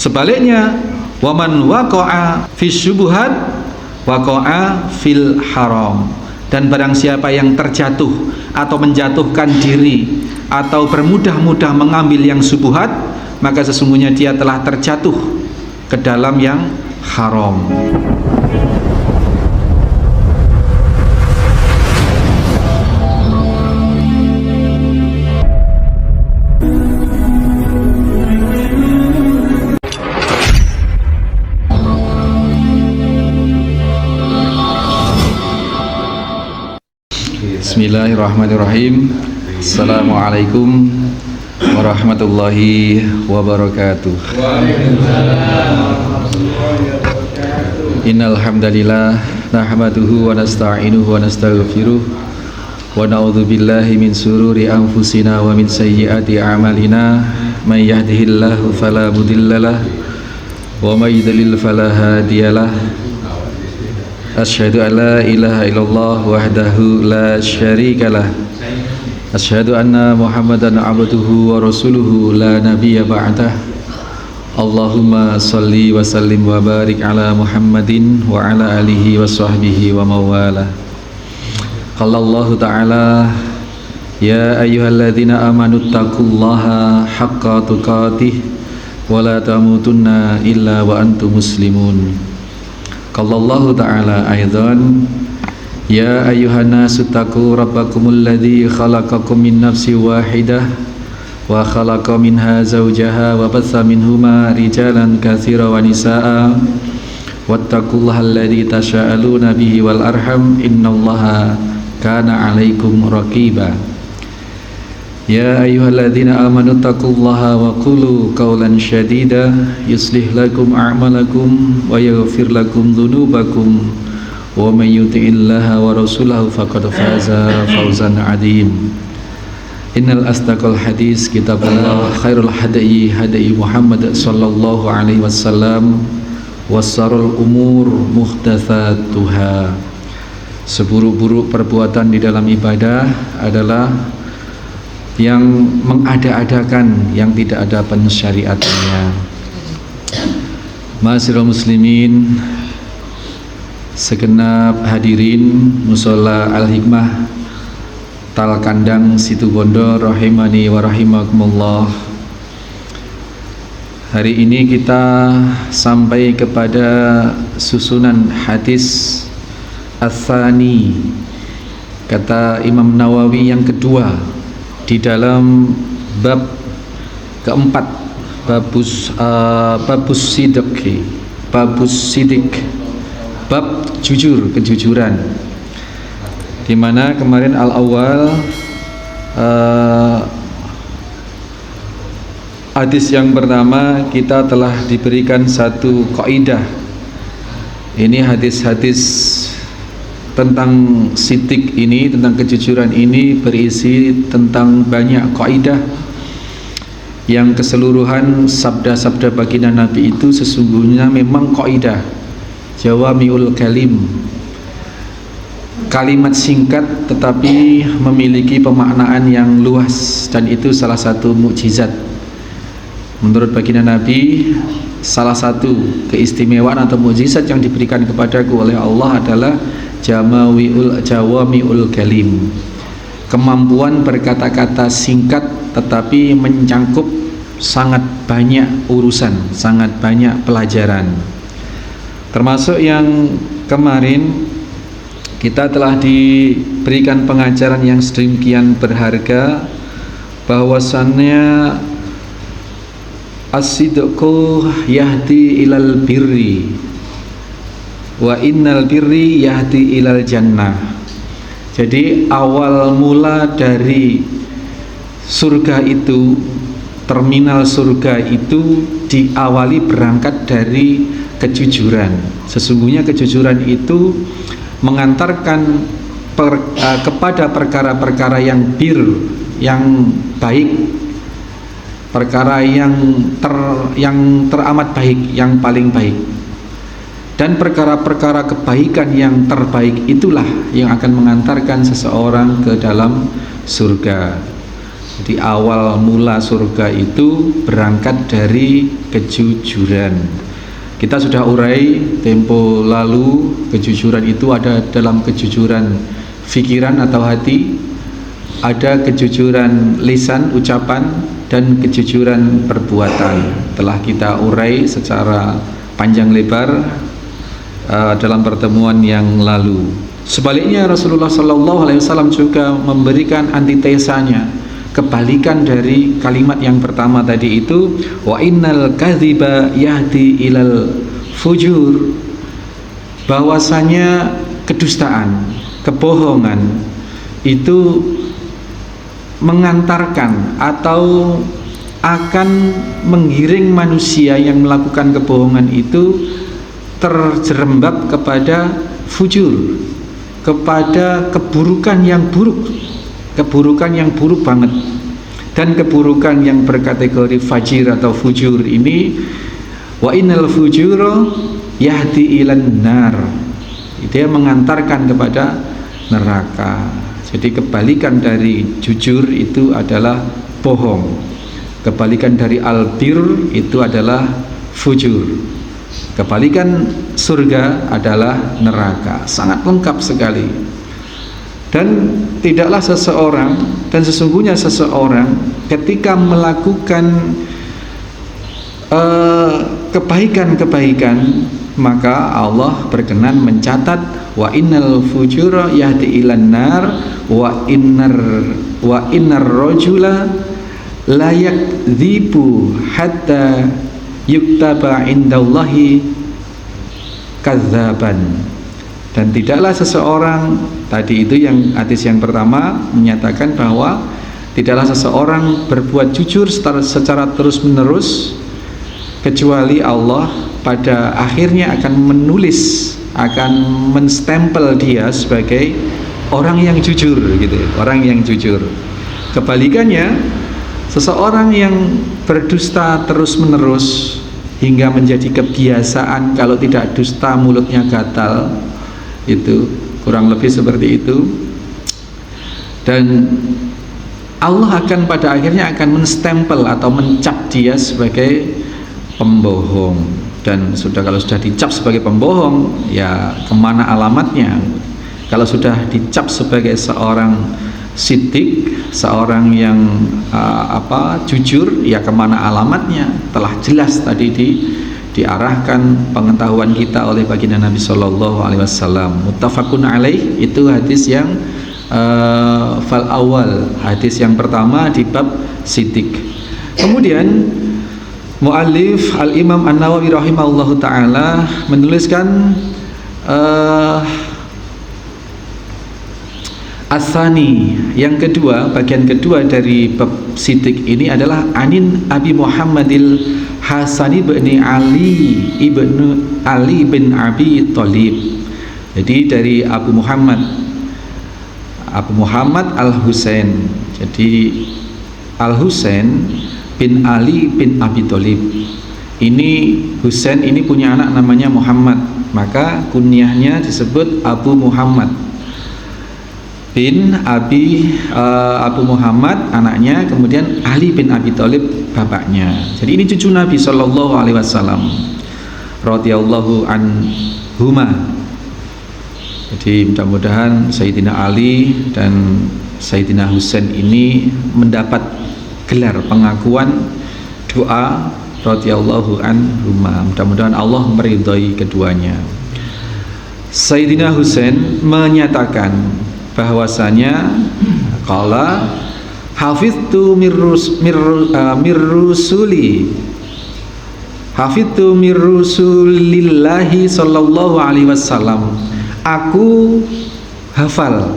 Sebaliknya, waman waqa'a fis syubuhat waqa'a fil haram. Dan barang siapa yang terjatuh atau menjatuhkan diri atau bermudah-mudah mengambil yang syubhat, maka sesungguhnya dia telah terjatuh ke dalam yang haram. Bismillahirrahmanirrahim. Assalamualaikum warahmatullahi wabarakatuh. Innal hamdalillah nahmaduhu wa nasta'inuhu wa nastaghfiruh wa na'udzu billahi min sururi anfusina wa min sayyiati a'malina. May yahdihillahu fala mudhillalah wa may yudlil fala hadiyalah. Asyhadu an la ilaha illallah wahdahu la syarikalah. Asyhadu anna Muhammadan abduhu wa rasuluhu la nabiyya ba'dah. Allahumma salli wa sallim wa barik ala Muhammadin wa ala alihi wa sahbihi wa mawala. Qala Allah ta'ala, ya ayyuhalladzina amanu taqullaha haqqa tuqatih wa la tamutunna illa wa antum muslimun. Qala Allah ta'ala aidan, ya ayyuhan nasu taqu rabbakumul ladzi khalaqakum min nafsin wahidah wa khalaqa minha zawjaha wa batha minhuma rijalan katsiran wa nisaa'a wattaqullaha alladzi tasaaluna bihi wal arham innallaha kana 'alaikum raqiba. Ya ayyuhalladzina amanu taqullaha wa qulu qawlan shadida yuslih lakum a'malakum wa yaghfir lakum dhunubakum wa may yuti'illaha wa rasulahu faqad faza fawzan 'adzim. Innal asdaqal hadis kitabullah, khairul hadayi hadayi Muhammad sallallahu alaihi wasallam, wassarul umur muhdatsatuha. Seburuk-buruk perbuatan di dalam ibadah adalah yang mengada-adakan yang tidak ada pensyariatannya. Ma'asyiral muslimin, segenap hadirin mushola Al-Hikmah Tal Kandang Situbondo rahimani wa rahimakumullah. Hari ini kita sampai kepada susunan hadis Ats-Tsani, kata Imam Nawawi, yang kedua di dalam bab keempat, babus sidik, bab jujur, kejujuran, di mana kemarin al-awwal hadis yang pertama kita telah diberikan satu kaidah. Ini hadis-hadis tentang sidik ini, tentang kejujuran ini berisi tentang banyak kaidah yang keseluruhan sabda-sabda baginda Nabi itu sesungguhnya memang kaidah jawamiul kalim, kalimat singkat tetapi memiliki pemaknaan yang luas, dan itu salah satu mukjizat menurut baginda Nabi. Salah satu keistimewaan atau mukjizat yang diberikan kepadaku oleh Allah adalah jawamiul kalim, kemampuan berkata-kata singkat tetapi mencangkup sangat banyak urusan, sangat banyak pelajaran. Termasuk yang kemarin kita telah diberikan pengajaran yang sedemikian berharga, bahwasannya as-sidqu yahdi ilal birri wa innal birri yahdi ilal jannah. Jadi awal mula dari surga itu, terminal surga itu diawali berangkat dari kejujuran. Sesungguhnya kejujuran itu mengantarkan kepada perkara-perkara yang yang baik, perkara yang teramat baik, yang paling baik. Dan perkara-perkara kebaikan yang terbaik itulah yang akan mengantarkan seseorang ke dalam surga. Jadi awal mula surga itu berangkat dari kejujuran. Kita sudah urai tempo lalu, kejujuran itu ada dalam kejujuran pikiran atau hati, ada kejujuran lisan, ucapan, dan kejujuran perbuatan. Telah kita urai secara panjang lebar dalam pertemuan yang lalu. Sebaliknya Rasulullah SAW juga memberikan antitesanya, kebalikan dari kalimat yang pertama tadi itu, wa innal kadhiba yahdi ilal fujur, bahwasanya kedustaan, kebohongan itu mengantarkan atau akan menggiring manusia yang melakukan kebohongan itu terjerembab kepada fujur, kepada keburukan yang buruk, keburukan yang buruk banget. Dan keburukan yang berkategori fajir atau fujur ini, wa innal fujura yahdi ilan nar, dia mengantarkan kepada neraka. Jadi kebalikan dari jujur itu adalah bohong, kebalikan dari albir itu adalah fujur, kebalikan surga adalah neraka. Sangat lengkap sekali. Dan tidaklah seseorang, dan sesungguhnya seseorang ketika melakukan kebaikan-kebaikan, maka Allah berkenan mencatat wa innal fujura yahdi ilan nar wa innar rajula la yakdzibu hatta yuktaba indallahi kadzaban. Dan tidaklah seseorang, tadi itu yang hadis yang pertama menyatakan bahwa tidaklah seseorang berbuat jujur secara terus-menerus kecuali Allah pada akhirnya akan menulis, akan menstempel dia sebagai orang yang jujur gitu, orang yang jujur. Kebalikannya, seseorang yang berdusta terus-menerus hingga menjadi kebiasaan, kalau tidak dusta mulutnya gatal, itu kurang lebih seperti itu. Dan Allah akan pada akhirnya akan menstempel atau mencap dia sebagai pembohong. Dan kalau sudah dicap sebagai pembohong, ya kemana alamatnya? Kalau sudah dicap sebagai seorang sidik, seorang yang jujur, ya kemana alamatnya? Telah jelas tadi diarahkan pengetahuan kita oleh baginda Nabi Shallallahu Alaihi Wasallam. Muttafaqun alaih, itu hadis yang fal awal, hadis yang pertama di bab sidik. Kemudian muallif al-Imam An-Nawawi rahimahullahu taala menuliskan As-Sani, yang kedua, bagian kedua dari bab sidik ini adalah anin Abi Muhammadil Hasani bin Ali bin Abi Thalib. Jadi dari Abu Muhammad Al-Husain. Jadi Al-Husain bin Ali bin Abi Thalib. Ini Husain ini punya anak namanya Muhammad, maka kunyahnya disebut Abu Muhammad bin Abu Muhammad anaknya, kemudian Ali bin Abi Thalib bapaknya. Jadi ini cucu Nabi Shallallahu Alaihi Wasallam radhiyallahu anhuma. Jadi mudah-mudahan Sayyidina Ali dan Sayyidina Husain ini mendapat gelar pengakuan doa radhiyallahu anhuma. Mudah-mudahan Allah meridhai keduanya. Sayyidina Husain menyatakan bahwasanya qala hafiztu mirrusulillahi sallallahu alaihi wasallam, aku hafal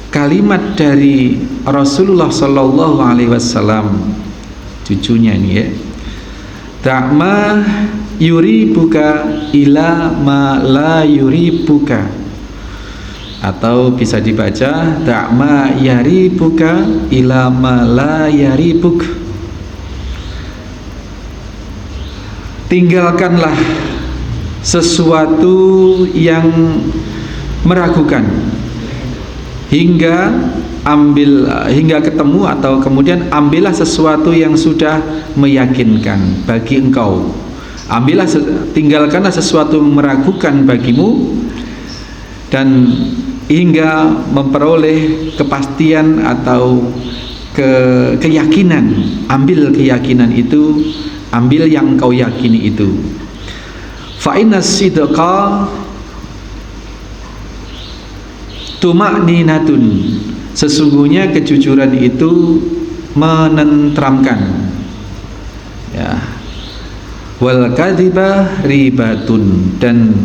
kalimat dari Rasulullah sallallahu alaihi wasallam, cucunya ini ya, ta'ma yuribuka ila ma la yuribuka, atau bisa dibaca ta'ma yaribuka ila ma la yaribuk, tinggalkanlah sesuatu yang meragukan hingga ambil hingga ketemu, atau kemudian ambillah sesuatu yang sudah meyakinkan bagi engkau. Ambillah, tinggalkanlah sesuatu yang meragukan bagimu, dan hingga memperoleh kepastian atau keyakinan. Ambil keyakinan itu, ambil yang engkau yakini itu. Fa inna sidqa tuma'ninatun, sesungguhnya kejujuran itu menenteramkan, ya. Wal kadziba ribatun, dan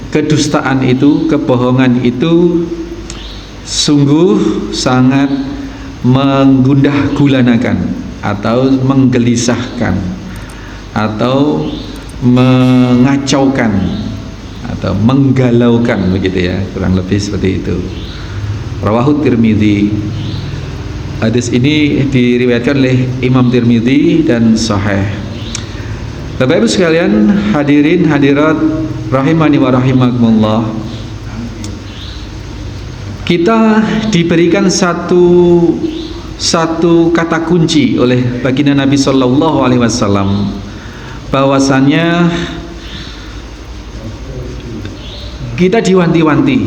kedustaan itu, kebohongan itu sungguh sangat menggundah gulanakan atau menggelisahkan atau mengacaukan atau menggalaukan, begitu ya, kurang lebih seperti itu. Rawahu Tirmidzi. Hadis ini diriwayatkan oleh Imam Tirmidzi dan sahih. Bapak Ibu sekalian, hadirin hadirat rahimani wa rahimakumullah, kita diberikan satu kata kunci oleh baginda Nabi Sallallahu Alaihi Wasallam, bahwasannya kita diwanti-wanti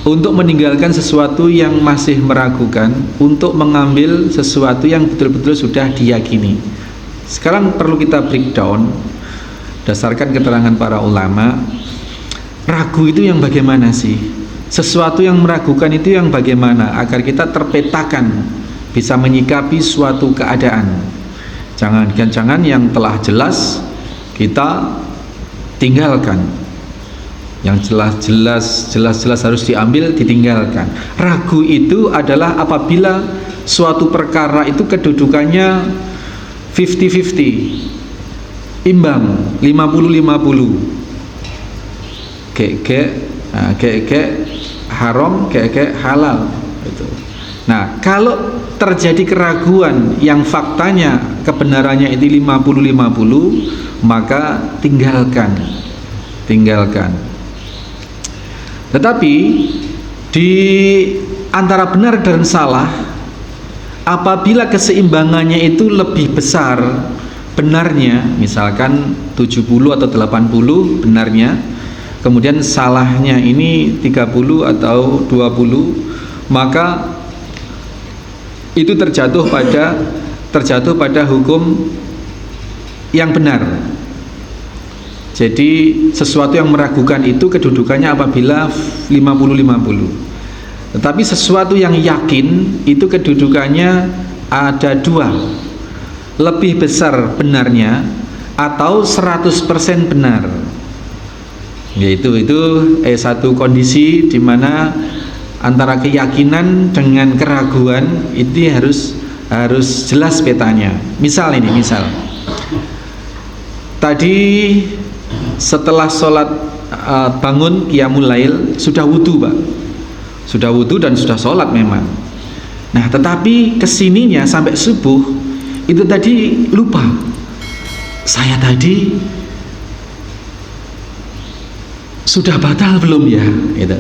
untuk meninggalkan sesuatu yang masih meragukan, untuk mengambil sesuatu yang betul-betul sudah diyakini. Sekarang perlu kita breakdown berdasarkan keterangan para ulama. Ragu itu yang bagaimana sih? Sesuatu yang meragukan itu yang bagaimana, agar kita terpetakan, bisa menyikapi suatu keadaan. Jangan yang telah jelas kita tinggalkan, yang jelas harus diambil, ditinggalkan. Ragu itu adalah apabila suatu perkara itu kedudukannya 50-50, imbang, 50-50, kayak haram, kayak halal itu. Nah, kalau terjadi keraguan yang faktanya kebenarannya itu 50-50, maka tinggalkan. Tetapi di antara benar dan salah, apabila keseimbangannya itu lebih besar benarnya, misalkan 70 atau 80 benarnya, kemudian salahnya ini 30 atau 20, maka itu terjatuh pada hukum yang benar. Jadi sesuatu yang meragukan itu kedudukannya apabila 50-50. Tetapi sesuatu yang yakin itu kedudukannya ada dua, lebih besar benarnya atau 100% benar. Yaitu satu kondisi di mana antara keyakinan dengan keraguan itu harus jelas petanya. Misal tadi setelah sholat bangun qiyamul lail, sudah wudu Pak, sudah wudu dan sudah sholat memang. Nah, tetapi kesininya sampai subuh itu tadi lupa, saya tadi sudah batal belum ya, gitu.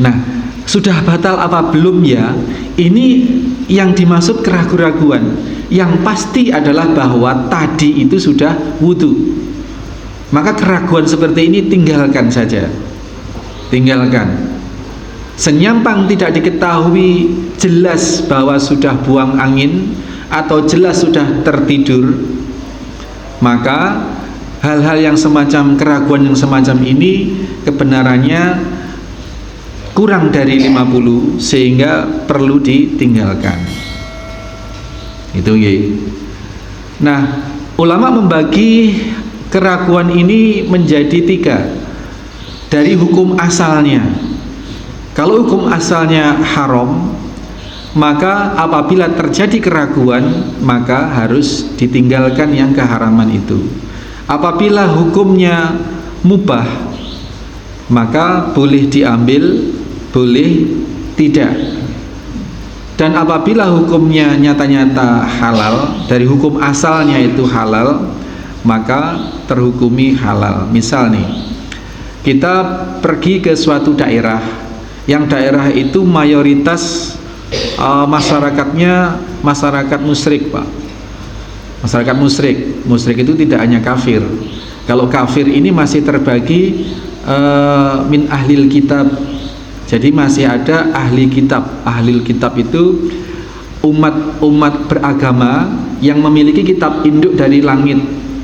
Nah, sudah batal apa belum ya, ini yang dimaksud keraguan-raguan. Yang pasti adalah bahwa tadi itu sudah wudu. Maka keraguan seperti ini tinggalkan saja, tinggalkan. Senyampang tidak diketahui jelas bahwa sudah buang angin atau jelas sudah tertidur, maka hal-hal yang semacam keraguan yang semacam ini kebenarannya kurang dari 50, sehingga perlu ditinggalkan. Itu ya. Nah, ulama membagi keraguan ini menjadi 3 dari hukum asalnya. Kalau hukum asalnya haram, maka apabila terjadi keraguan maka harus ditinggalkan yang keharaman itu. Apabila hukumnya mubah, maka boleh diambil, boleh tidak. Dan apabila hukumnya nyata-nyata halal, dari hukum asalnya itu halal, maka terhukumi halal. Misal nih, kita pergi ke suatu daerah yang daerah itu mayoritas masyarakatnya masyarakat musyrik, Pak. Masyarakat musyrik. Musyrik itu tidak hanya kafir. Kalau kafir ini masih terbagi min ahlil kitab. Jadi masih ada ahli kitab. Ahlil kitab itu umat beragama yang memiliki kitab induk dari langit,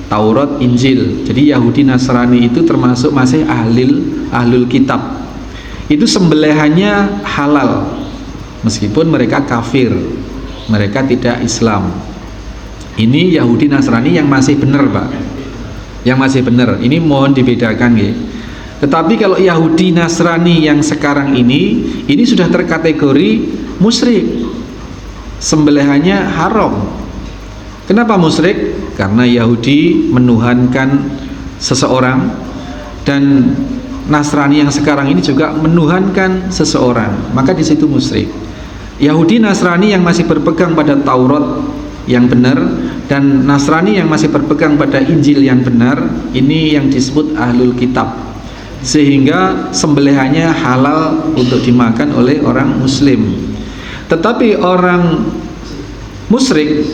Taurat, Injil. Jadi Yahudi Nasrani itu termasuk masih ahlul kitab. Itu sembelihannya halal meskipun mereka kafir, mereka tidak Islam. Ini Yahudi Nasrani yang masih benar, Pak, yang masih benar. Ini mohon dibedakan ya. Tetapi kalau Yahudi Nasrani yang sekarang ini sudah terkategori musyrik, sembelihannya haram. Kenapa musyrik? Karena Yahudi menuhankan seseorang, dan Nasrani yang sekarang ini juga menuhankan seseorang, maka di situ musyrik. Yahudi Nasrani yang masih berpegang pada Taurat yang benar, dan Nasrani yang masih berpegang pada Injil yang benar, ini yang disebut ahlul kitab, sehingga sembelihannya halal untuk dimakan oleh orang muslim. Tetapi orang musyrik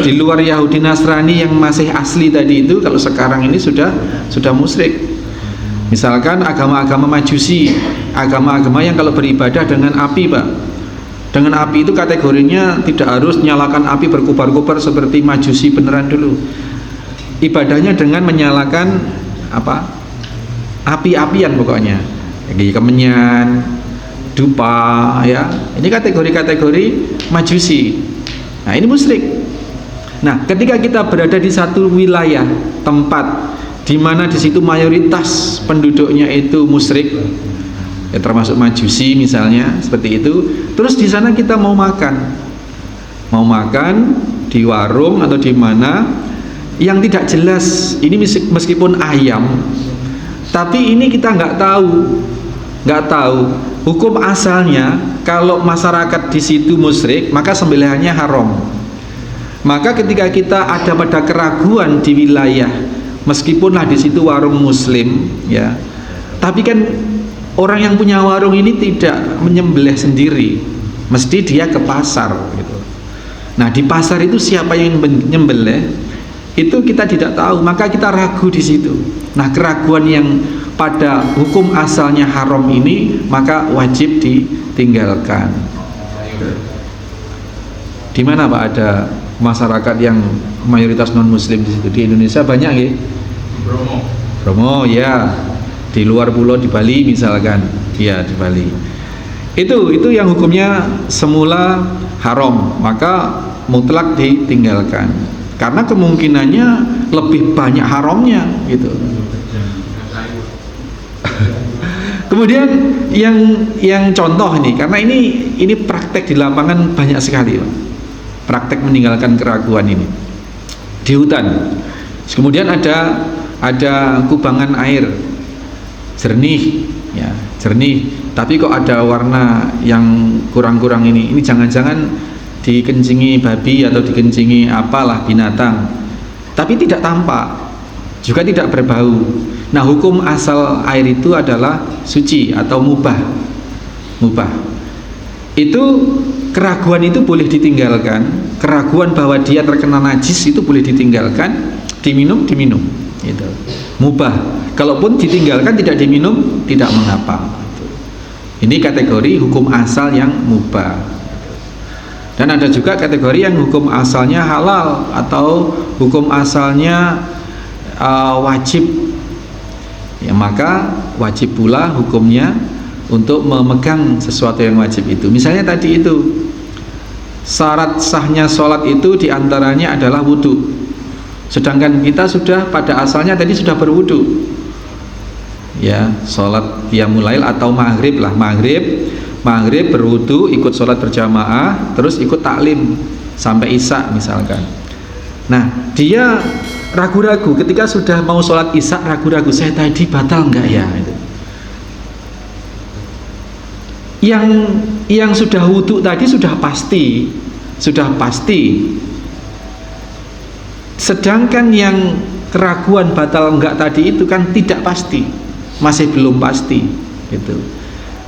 di luar Yahudi Nasrani yang masih asli tadi itu, kalau sekarang ini sudah musyrik. Misalkan agama-agama Majusi, agama-agama yang kalau beribadah dengan api, Pak. Dengan api itu kategorinya tidak harus nyalakan api berkobar-kobar seperti Majusi beneran dulu. Ibadahnya dengan menyalakan apa? Api-apian pokoknya. Jadi kemenyan, dupa, ya. Ini kategori-kategori Majusi. Nah, ini musyrik. Nah, ketika kita berada di satu wilayah tempat di mana di situ mayoritas penduduknya itu musyrik, ya termasuk Majusi misalnya, seperti itu. Terus di sana kita mau makan di warung atau di mana yang tidak jelas. Ini meskipun ayam, tapi ini kita nggak tahu hukum asalnya. Kalau masyarakat di situ musyrik, maka sembelihannya haram. Maka ketika kita ada pada keraguan di wilayah, meskipunlah di situ warung muslim, ya, tapi kan orang yang punya warung ini tidak menyembelih sendiri, mesti dia ke pasar gitu. Nah, di pasar itu siapa yang menyembelih itu kita tidak tahu, maka kita ragu di situ. Nah, keraguan yang pada hukum asalnya haram ini maka wajib ditinggalkan. Di mana, Pak, ada masyarakat yang mayoritas non muslim di situ? Di Indonesia banyak ya. Bromo ya, di luar pulau, di Bali misalkan, ya di Bali. Itu yang hukumnya semula haram, maka mutlak ditinggalkan. Karena kemungkinannya lebih banyak haramnya gitu. Kemudian yang contoh ini, karena ini praktek di lapangan banyak sekali, Pak. Praktek meninggalkan keraguan ini di hutan. Kemudian ada kubangan air jernih, ya jernih, tapi kok ada warna yang kurang-kurang ini jangan-jangan dikencingi babi atau dikencingi apalah binatang, tapi tidak tampak, juga tidak berbau. Nah, hukum asal air itu adalah suci atau mubah. Itu keraguan itu boleh ditinggalkan. Keraguan bahwa dia terkena najis itu boleh ditinggalkan, diminum gitu. Mubah. Kalaupun ditinggalkan tidak diminum tidak mengapa. Ini kategori hukum asal yang mubah. Dan ada juga kategori yang hukum asalnya halal atau hukum asalnya wajib. Ya, maka wajib pula hukumnya untuk memegang sesuatu yang wajib itu. Misalnya tadi itu, syarat sahnya sholat itu diantaranya adalah wudhu. Sedangkan kita sudah pada asalnya tadi sudah berwudhu, ya, sholat qiyamul lail atau maghrib lah, maghrib berwudhu, ikut sholat berjamaah, terus ikut taklim sampai isya misalkan. Nah, dia ragu-ragu ketika sudah mau sholat isya, ragu-ragu, saya tadi batal enggak ya itu. Yang sudah wudhu tadi sudah pasti. Sedangkan yang keraguan batal enggak tadi itu kan tidak pasti, masih belum pasti gitu.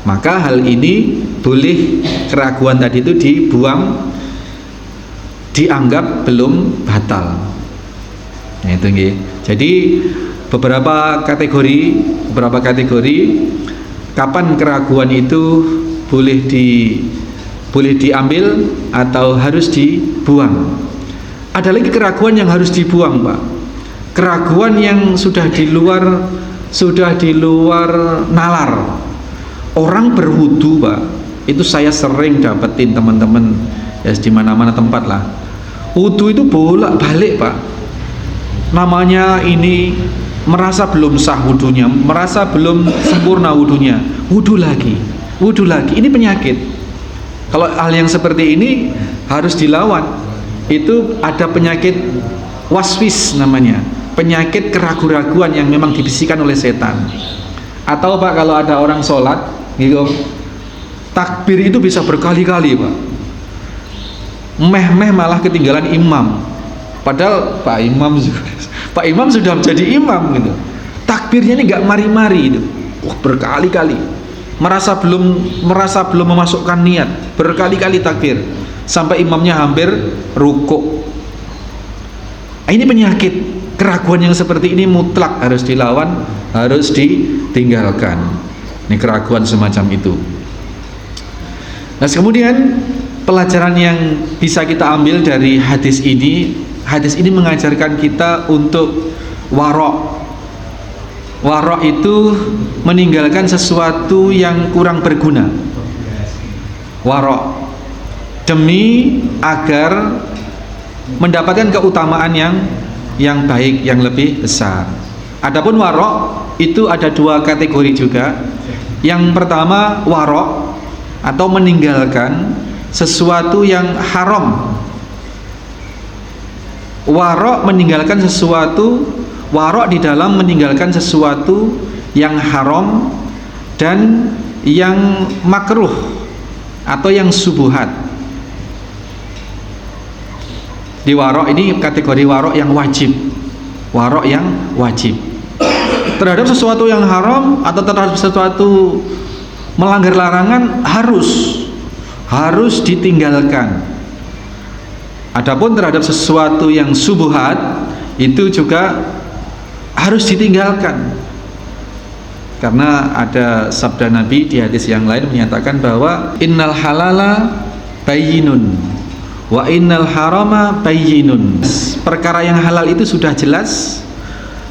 Maka hal ini boleh keraguan tadi itu dibuang, dianggap belum batal. Nah, itu nggih. Jadi beberapa kategori kapan keraguan itu boleh diambil atau harus dibuang. Ada lagi keraguan yang harus dibuang, Pak. Keraguan yang sudah di luar nalar. Orang berwudu, Pak. Itu saya sering dapetin teman-teman ya di mana-mana tempat lah. Wudu itu bolak-balik, Pak. Namanya ini merasa belum sah wudunya, merasa belum sempurna wudunya, wudu lagi. Ini penyakit. Kalau hal yang seperti ini harus dilawan. Itu ada penyakit waswis namanya, penyakit keraguan-raguan yang memang dibisikkan oleh setan. Atau Pak, kalau ada orang sholat gitu, takbir itu bisa berkali-kali, Pak. Meh malah ketinggalan imam. Padahal Pak Imam sudah menjadi imam gitu. Takbirnya ini nggak mari-mari itu. Wah, berkali-kali. Merasa belum memasukkan niat, berkali-kali takbir sampai imamnya hampir rukuk. Ini penyakit. Keraguan yang seperti ini mutlak harus dilawan, harus ditinggalkan. Ini keraguan semacam itu. Nah, kemudian pelajaran yang bisa kita ambil dari hadis ini mengajarkan kita untuk warok. Warok itu meninggalkan sesuatu yang kurang berguna. Warok demi agar mendapatkan keutamaan yang baik, yang lebih besar. Adapun warok itu ada dua kategori juga. Yang pertama warok atau meninggalkan sesuatu yang haram. Warok meninggalkan sesuatu, warok di dalam meninggalkan sesuatu yang haram dan yang makruh atau yang subuhat. Di warok ini kategori warok yang wajib. Warok yang wajib terhadap sesuatu yang haram atau terhadap sesuatu melanggar larangan harus ditinggalkan. Adapun terhadap sesuatu yang subuhat itu juga harus ditinggalkan. Karena ada sabda Nabi di hadis yang lain menyatakan bahwa innal halala bayyinun wa innal harama bayyinun. Perkara yang halal itu sudah jelas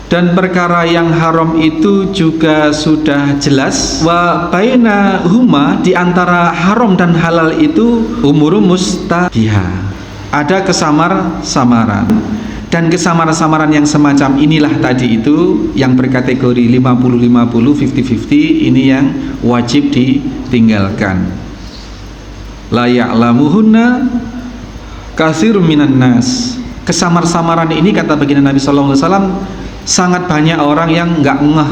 dan perkara yang haram itu juga sudah jelas. Wa bainahuma, di antara haram dan halal itu umurum mustabiha, ada kesamar-samaran. Dan kesamar-samaran yang semacam inilah tadi itu yang berkategori 50-50, 50-50, ini yang wajib ditinggalkan. La ya'lamuhunna katsirun minan nas. Kesamar-samaran ini, kata baginda Nabi sallallahu alaihi wasallam, sangat banyak orang yang enggak ngeh,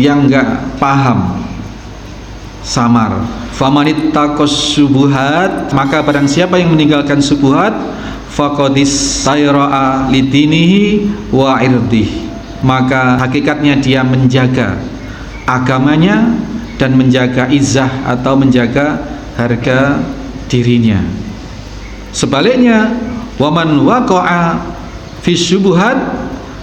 yang enggak paham. Samar. Famanittaqas subuhat, maka barang siapa yang meninggalkan subuhat, faqadis sayra'a lidinihi wa irdih, maka hakikatnya dia menjaga agamanya dan menjaga izzah atau menjaga harga dirinya. Sebaliknya, waman waqa'a fi syubuhat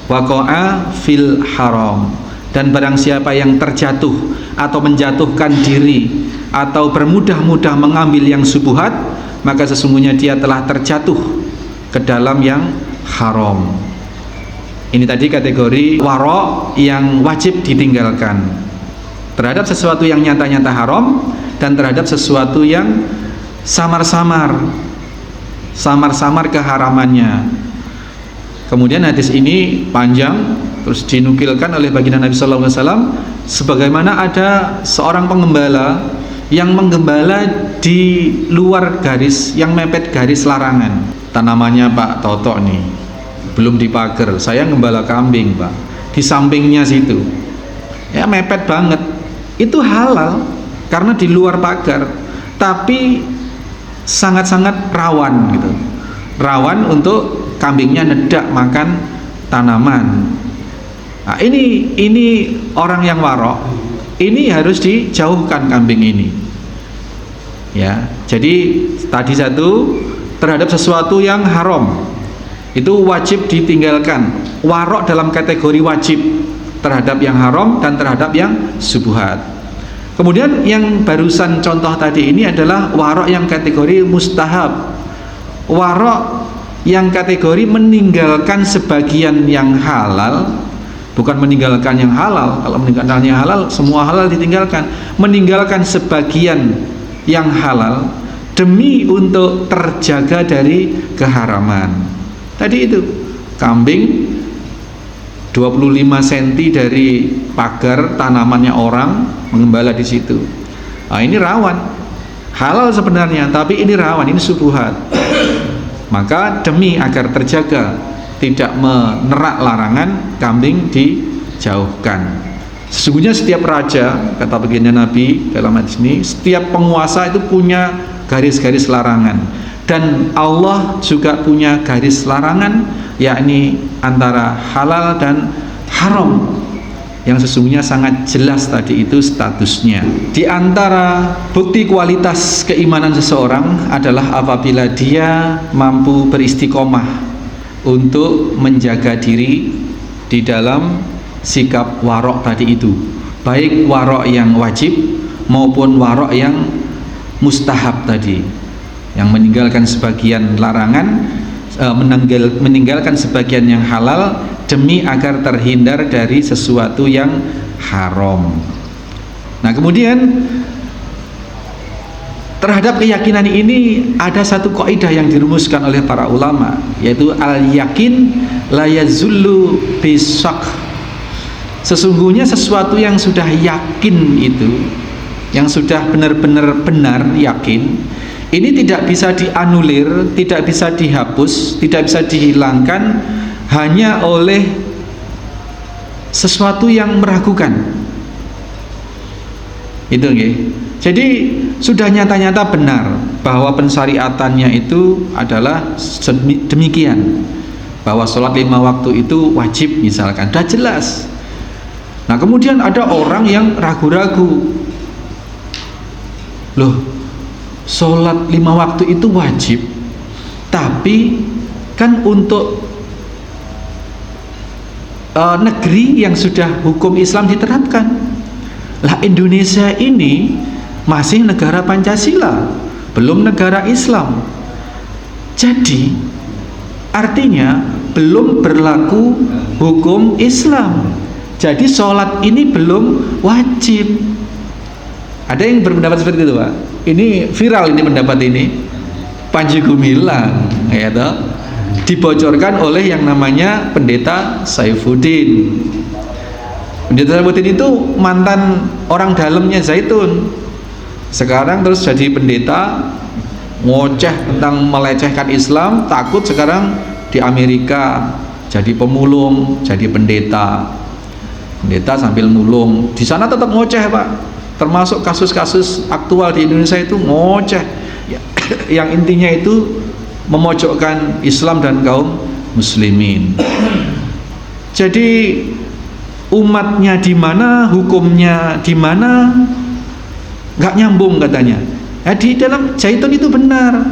waqa'a fil haram, dan barang siapa yang terjatuh atau menjatuhkan diri atau bermudah-mudah mengambil yang subuhat, maka sesungguhnya dia telah terjatuh ke dalam yang haram. Ini tadi kategori warok yang wajib ditinggalkan terhadap sesuatu yang nyata-nyata haram dan terhadap sesuatu yang samar-samar keharamannya. Kemudian hadis ini panjang, terus dinukilkan oleh baginda Nabi sallallahu alaihi wasallam sebagaimana ada seorang pengembala yang menggembala di luar garis, yang mepet garis larangan. Tanamannya Pak Toto nih belum dipagar, saya ngembala kambing Pak, di sampingnya situ ya mepet banget. Itu halal karena di luar pagar, tapi sangat-sangat rawan gitu, rawan untuk kambingnya nedak makan tanaman. Nah, ini orang yang warok, ini harus dijauhkan kambing ini. Ya, jadi tadi satu, terhadap sesuatu yang haram itu wajib ditinggalkan. Warok dalam kategori wajib terhadap yang haram dan terhadap yang subuhat. Kemudian yang barusan contoh tadi ini adalah warok yang kategori mustahab. Warok yang kategori meninggalkan sebagian yang halal, bukan meninggalkan yang halal. Kalau meninggalkan yang halal, semua halal ditinggalkan. Meninggalkan sebagian yang halal demi untuk terjaga dari keharaman. Tadi itu kambing 25 cm dari pagar tanamannya orang mengembala di situ. Nah, ini rawan. Halal sebenarnya, tapi ini rawan, ini subuhat. Maka demi agar terjaga tidak menerak larangan, kambing dijauhkan. Sesungguhnya setiap raja, kata baginda Nabi dalam hadis ini, setiap penguasa itu punya garis-garis larangan, dan Allah juga punya garis larangan, yakni antara halal dan haram, yang sesungguhnya sangat jelas tadi itu statusnya. Di antara bukti kualitas keimanan seseorang adalah apabila dia mampu beristiqomah untuk menjaga diri di dalam sikap warok tadi itu, baik warok yang wajib maupun warok yang mustahab tadi, yang meninggalkan sebagian larangan, meninggalkan sebagian yang halal demi agar terhindar dari sesuatu yang haram. Nah, kemudian terhadap keyakinan ini ada satu kaidah yang dirumuskan oleh para ulama, yaitu al-yakin la yazullu bisak. Sesungguhnya sesuatu yang sudah yakin itu, yang sudah benar-benar benar yakin, ini tidak bisa dianulir, tidak bisa dihapus, tidak bisa dihilangkan hanya oleh sesuatu yang meragukan. Itu nggih. Jadi sudah nyata-nyata benar bahwa pensyariatannya itu adalah demikian, bahwa sholat 5 waktu itu wajib misalkan, sudah jelas. Nah, kemudian ada orang yang ragu-ragu, loh, sholat 5 waktu itu wajib, tapi kan untuk negeri yang sudah hukum Islam diterapkan. Lah, Indonesia ini masih negara Pancasila, belum negara Islam. Jadi artinya belum berlaku hukum Islam. Jadi sholat ini belum wajib. Ada yang berpendapat seperti itu, Pak. Ini viral ini pendapat ini. Panji Gumilang, ya toh, dibocorkan oleh yang namanya Pendeta Saifuddin. Pendeta Saifuddin itu mantan orang dalamnya Zaitun. Sekarang terus jadi pendeta, ngoceh tentang melecehkan Islam, takut sekarang di Amerika jadi pemulung, jadi pendeta. Pendeta sambil mulung, di sana tetap ngoceh, Pak. Termasuk kasus-kasus aktual di Indonesia itu ngoceh, yang intinya itu memojokkan Islam dan kaum muslimin. Jadi umatnya di mana, hukumnya di mana, nggak nyambung katanya. Di dalam Zaitun itu benar,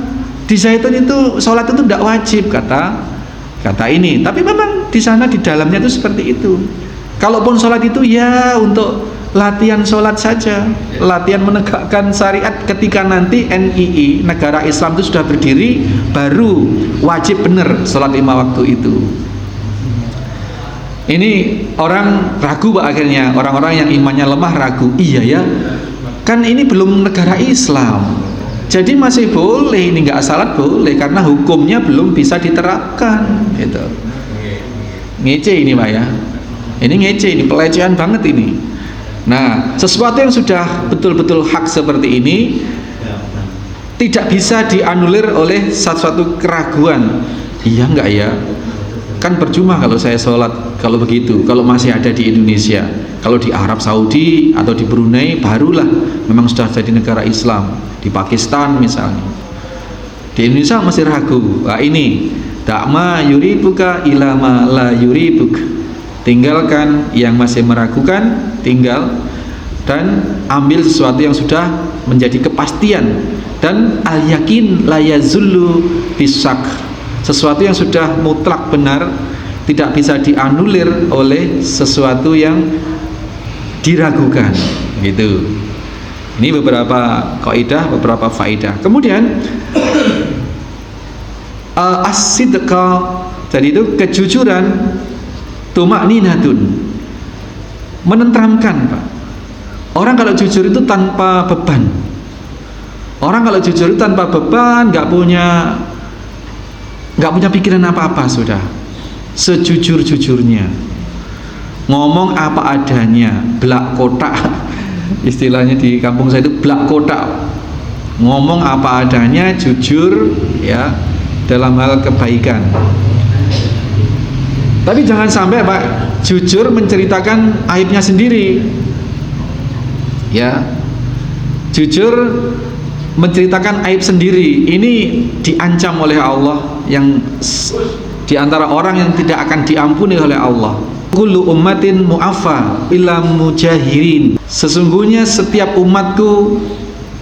di Zaitun itu sholat itu tidak wajib kata ini. Tapi memang di sana di dalamnya itu seperti itu. Kalaupun sholat itu ya untuk latihan sholat saja, latihan menegakkan syariat. Ketika nanti NII, negara Islam itu sudah berdiri, baru wajib benar sholat 5 waktu itu. Ini orang ragu, Pak, akhirnya orang-orang yang imannya lemah ragu. Iya ya, kan ini belum negara Islam, jadi masih boleh ini, nggak salat boleh karena hukumnya belum bisa diterapkan. Gitu. Ngece ini, Pak, ya. Ini ngece, ini pelecehan banget ini. Nah, sesuatu yang sudah betul-betul hak seperti ini tidak bisa dianulir oleh satu keraguan. Iya enggak ya? Kan percuma kalau saya sholat kalau begitu, kalau masih ada di Indonesia. Kalau di Arab Saudi atau di Brunei barulah memang sudah jadi negara Islam. Di Pakistan misalnya. Di Indonesia masih ragu. Nah, ini da'ma yuribuka ilama la yuribuk. Tinggalkan yang masih meragukan, tinggal dan ambil sesuatu yang sudah menjadi kepastian. Dan al-yakin la yazullu bisak, sesuatu yang sudah mutlak benar tidak bisa dianulir oleh sesuatu yang diragukan, gitu. Ini beberapa kaidah, beberapa faedah. Kemudian as-sidqa, jadi itu kejujuran, tumakninatun, menenteramkan, Pak. Orang kalau jujur itu tanpa beban. Orang kalau jujur itu tanpa beban, nggak punya pikiran apa-apa, sudah sejujur-jujurnya, ngomong apa adanya, blak kotak, istilahnya di kampung saya itu blak kotak, ngomong apa adanya, jujur ya dalam hal kebaikan. Tapi jangan sampai, Pak, jujur menceritakan aibnya sendiri, ya, jujur menceritakan aib sendiri. Ini diancam oleh Allah, yang diantara orang yang tidak akan diampuni oleh Allah. Kullu ummatin mu'affa illa mujahirin, sesungguhnya setiap umatku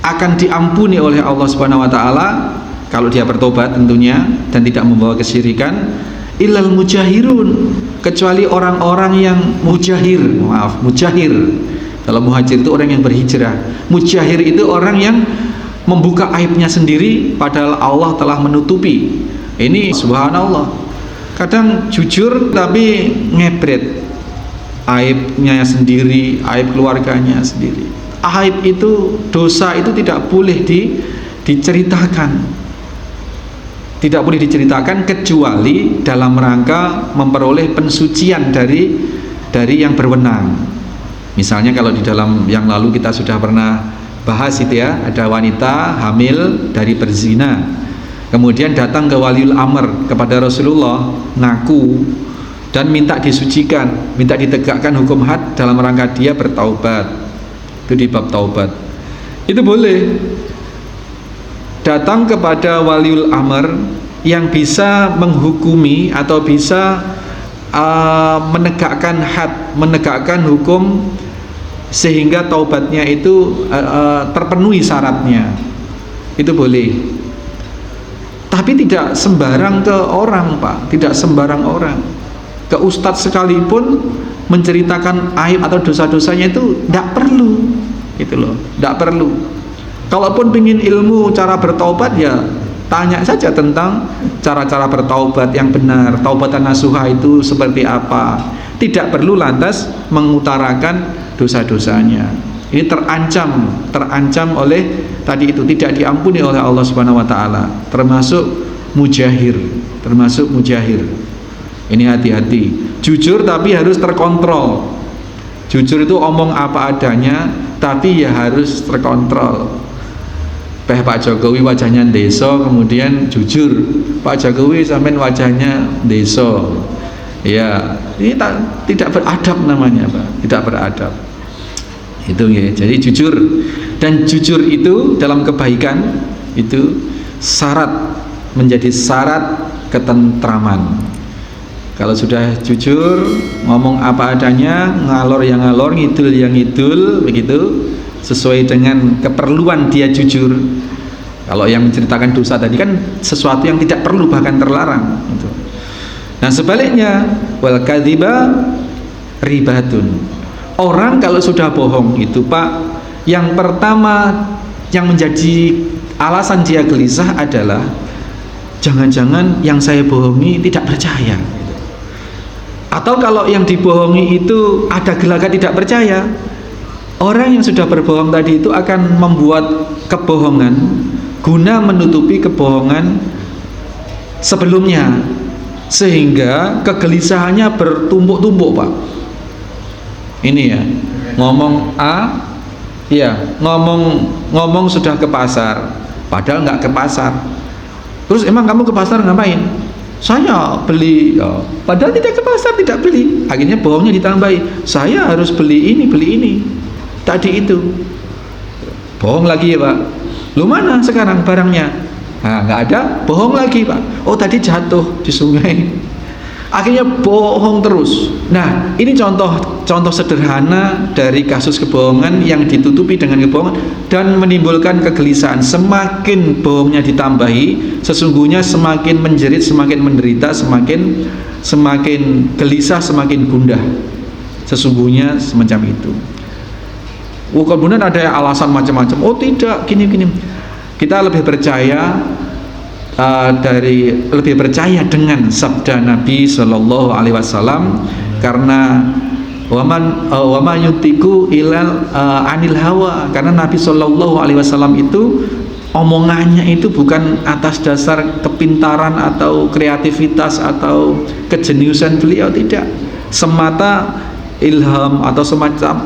akan diampuni oleh Allah Subhanahu wa taala kalau dia bertobat tentunya dan tidak membawa kesyirikan, illal mujahirun, kecuali orang-orang yang mujahir. Kalau muhajir itu orang yang berhijrah, mujahir itu orang yang membuka aibnya sendiri padahal Allah telah menutupi. Ini subhanallah, kadang jujur tapi ngebret aibnya sendiri, aib keluarganya sendiri. Aib itu, dosa itu tidak boleh diceritakan, tidak boleh diceritakan kecuali dalam rangka memperoleh pensucian dari yang berwenang. Misalnya kalau di dalam yang lalu kita sudah pernah bahas itu ya, ada wanita hamil dari berzina, kemudian datang ke waliul amr, kepada Rasulullah, ngaku dan minta disucikan, minta ditegakkan hukum had dalam rangka dia bertaubat. Itu di bab taubat. Itu boleh datang kepada waliul amr yang bisa menghukumi atau bisa menegakkan had, menegakkan hukum sehingga taubatnya itu terpenuhi syaratnya. Itu boleh. Tapi tidak sembarang ke orang, Pak, tidak sembarang orang. Ke ustadz sekalipun menceritakan aib atau dosa-dosanya itu tidak perlu, gitu loh, tidak perlu. Kalaupun ingin ilmu cara bertaubat, ya tanya saja tentang cara-cara bertaubat yang benar, taubatan nasuha itu seperti apa. Tidak perlu lantas mengutarakan dosa-dosanya. Ini terancam oleh tadi itu, tidak diampuni oleh Allah Subhanahu wa taala, termasuk mujahir. Ini hati-hati. Jujur tapi harus terkontrol. Jujur itu omong apa adanya, tapi ya harus terkontrol. Pak Jokowi wajahnya ndeso, kemudian jujur, Pak Jokowi sampean wajahnya ndeso. Ya, ini tidak beradab namanya, Pak. Tidak beradab. Itu ya. Jadi jujur, dan jujur itu dalam kebaikan itu menjadi syarat ketentraman. Kalau sudah jujur, ngomong apa adanya, ngalor yang ngalor, ngidul yang ngidul, begitu, sesuai dengan keperluan dia jujur. Kalau yang menceritakan dosa tadi kan sesuatu yang tidak perlu, bahkan terlarang gitu. Nah sebaliknya, wal kadziba ribatun. Orang kalau sudah bohong itu, Pak, yang pertama yang menjadi alasan dia gelisah adalah jangan-jangan yang saya bohongi tidak percaya. Atau kalau yang dibohongi itu ada gelagat tidak percaya, orang yang sudah berbohong tadi itu akan membuat kebohongan guna menutupi kebohongan sebelumnya, sehingga kegelisahannya bertumpuk-tumpuk, Pak. Ini ya, ngomong A, ya ngomong sudah ke pasar, padahal nggak ke pasar. Terus emang kamu ke pasar ngapain? Saya beli, ya, padahal tidak ke pasar, tidak beli. Akhirnya bohongnya ditambahi, saya harus beli ini tadi itu. Bohong lagi ya, Pak. Lu mana sekarang barangnya? Nah, nggak ada, bohong lagi, Pak. Oh tadi jatuh di sungai. akhirnya bohong terus. Nah, ini contoh sederhana dari kasus kebohongan yang ditutupi dengan kebohongan dan menimbulkan kegelisahan. Semakin bohongnya ditambahi, sesungguhnya semakin menjerit, semakin menderita, semakin gelisah, semakin gundah. Sesungguhnya semacam itu. Kemudian ada alasan macam-macam. Oh tidak, gini. Kita lebih percaya dengan sabda Nabi Shallallahu Alaihi Wasallam, karena wama yutiku ilal anil hawa, karena Nabi Shallallahu Alaihi Wasallam itu omongannya itu bukan atas dasar kepintaran atau kreativitas atau kejeniusan beliau, tidak, semata ilham atau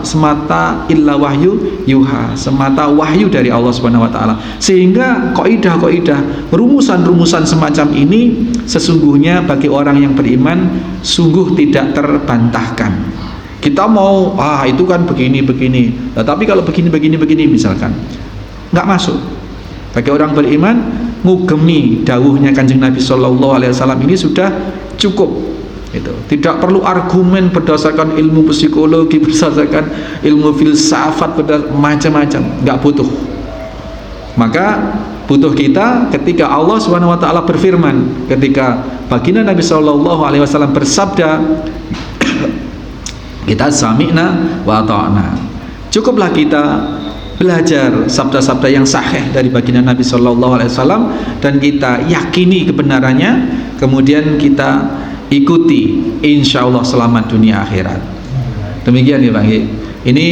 semata illa wahyu yuha, semata wahyu dari Allah Subhanahu wa taala. Sehingga kaidah rumusan semacam ini sesungguhnya bagi orang yang beriman sungguh tidak terbantahkan. Kita mau itu kan begini, tapi kalau begini misalkan nggak masuk. Bagi orang beriman ngugemi dawuhnya Kanjeng Nabi Sallallahu Alaihi Wasallam ini sudah cukup. Itu tidak perlu argumen berdasarkan ilmu psikologi, berdasarkan ilmu filsafat, macam-macam, nggak butuh. Maka butuh kita ketika Allah Subhanahu wa taala berfirman, ketika baginda Nabi Shallallahu alaihi wasallam bersabda, kita sami'na wa ata'na. Cukuplah kita belajar sabda-sabda yang sahih dari baginda Nabi Shallallahu alaihi wasallam dan kita yakini kebenarannya, kemudian kita ikuti, insya Allah selamat dunia akhirat. Demikian ya Bang. Ini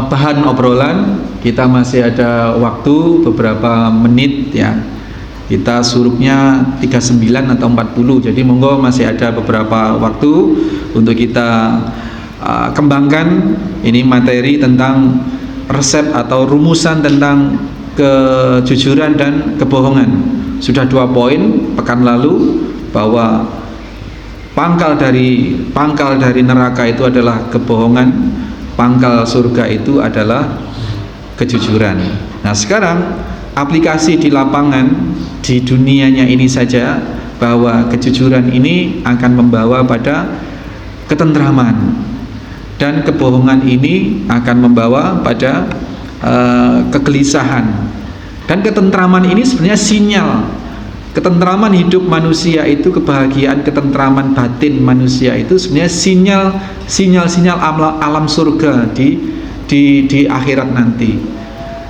bahan obrolan. Kita masih ada waktu beberapa menit ya. Kita surupnya 39 atau 40. Jadi monggo masih ada beberapa waktu untuk kita kembangkan ini materi tentang resep atau rumusan tentang kejujuran dan kebohongan. Sudah 2 poin pekan lalu, bahwa pangkal dari neraka itu adalah kebohongan, pangkal surga itu adalah kejujuran. Nah, sekarang aplikasi di lapangan, di dunianya ini saja, bahwa kejujuran ini akan membawa pada ketentraman dan kebohongan ini akan membawa pada kegelisahan. Dan ketentraman ini sebenarnya sinyal. Ketentraman hidup manusia itu, kebahagiaan, ketentraman batin manusia itu sebenarnya sinyal alam surga di akhirat nanti.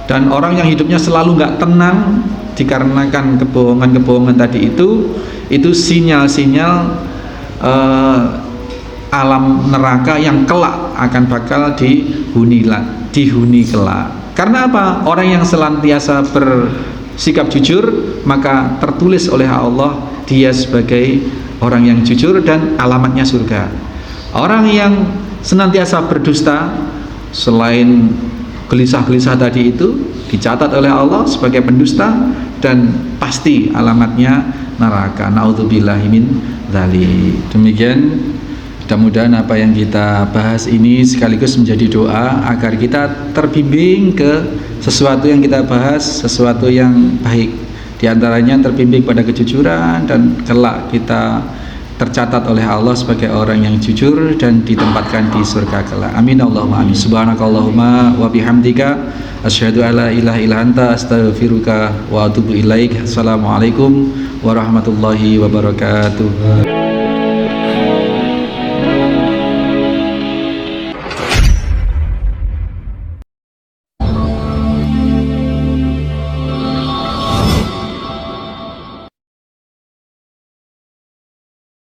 Dan orang yang hidupnya selalu nggak tenang dikarenakan kebohongan tadi itu sinyal-sinyal alam neraka yang kelak akan bakal dihuni kelak. Karena apa? Orang yang senantiasa bersikap jujur, maka tertulis oleh Allah dia sebagai orang yang jujur dan alamatnya surga. Orang yang senantiasa berdusta, selain gelisah-gelisah tadi itu, dicatat oleh Allah sebagai pendusta dan pasti alamatnya neraka. Naudzubillahi min dzalik. Demikian, mudah-mudahan apa yang kita bahas ini sekaligus menjadi doa agar kita terbimbing ke sesuatu yang kita bahas, sesuatu yang baik. Di antaranya terbimbing pada kejujuran dan kelak kita tercatat oleh Allah sebagai orang yang jujur dan ditempatkan di surga kelak. Amin Allahumma amin. Subhanakallahumma wa bihamdika asyhadu alla ilaha illa anta astaghfiruka wa atubu ilaik. Assalamualaikum warahmatullahi wabarakatuh.